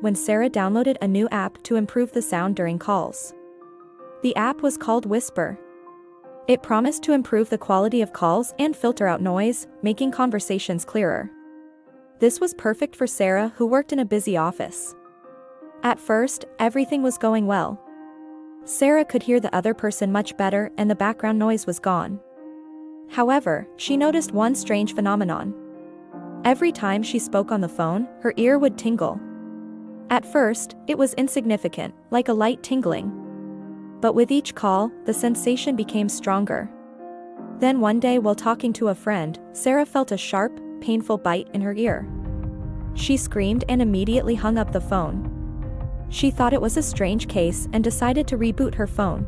when Sarah downloaded a new app to improve the sound during calls. The app was called Whisper. It promised to improve the quality of calls and filter out noise, making conversations clearer. This was perfect for Sarah, who worked in a busy office. At first, everything was going well. Sarah could hear the other person much better and the background noise was gone. However, she noticed one strange phenomenon. Every time she spoke on the phone, her ear would tingle. At first, it was insignificant, like a light tingling. But with each call, the sensation became stronger. Then one day while talking to a friend, Sarah felt a sharp, painful bite in her ear. She screamed and immediately hung up the phone. She thought it was a strange case and decided to reboot her phone.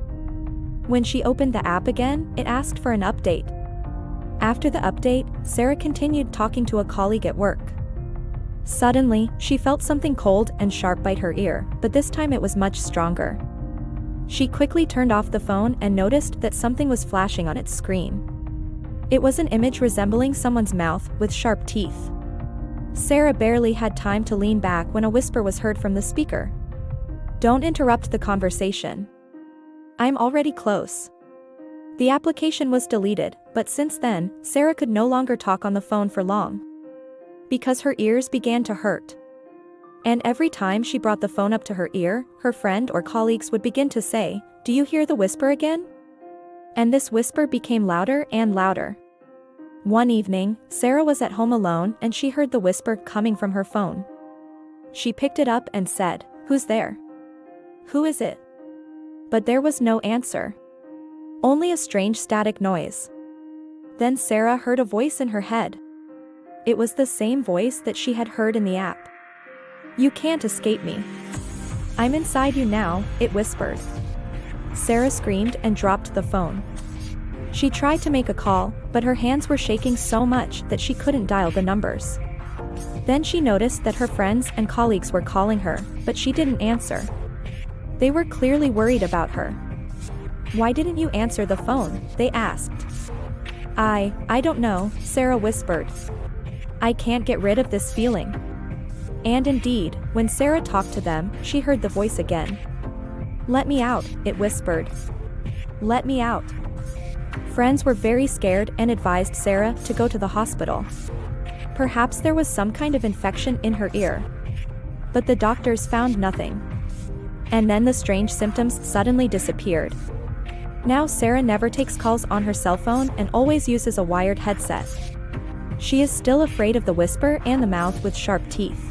When she opened the app again, it asked for an update. After the update, Sarah continued talking to a colleague at work. Suddenly, she felt something cold and sharp bite her ear, but this time it was much stronger. She quickly turned off the phone and noticed that something was flashing on its screen. It was an image resembling someone's mouth with sharp teeth. Sarah barely had time to lean back when a whisper was heard from the speaker. "Don't interrupt the conversation. I'm already close." The application was deleted, but since then, Sarah could no longer talk on the phone for long. Because her ears began to hurt. And every time she brought the phone up to her ear, her friend or colleagues would begin to say, "Do you hear the whisper again?" And this whisper became louder and louder. One evening, Sarah was at home alone and she heard the whisper coming from her phone. She picked it up and said, "Who's there? Who is it?" But there was no answer. Only a strange static noise. Then Sarah heard a voice in her head. It was the same voice that she had heard in the app. "You can't escape me. I'm inside you now," it whispered. Sarah screamed and dropped the phone. She tried to make a call, but her hands were shaking so much that she couldn't dial the numbers. Then she noticed that her friends and colleagues were calling her, but she didn't answer. They were clearly worried about her. "Why didn't you answer the phone?" they asked. I don't know," Sarah whispered. "I can't get rid of this feeling." And indeed, when Sarah talked to them, she heard the voice again. "Let me out," it whispered. "Let me out." Friends were very scared and advised Sarah to go to the hospital. Perhaps there was some kind of infection in her ear. But the doctors found nothing. And then the strange symptoms suddenly disappeared. Now Sarah never takes calls on her cell phone and always uses a wired headset. She is still afraid of the whisper and the mouth with sharp teeth.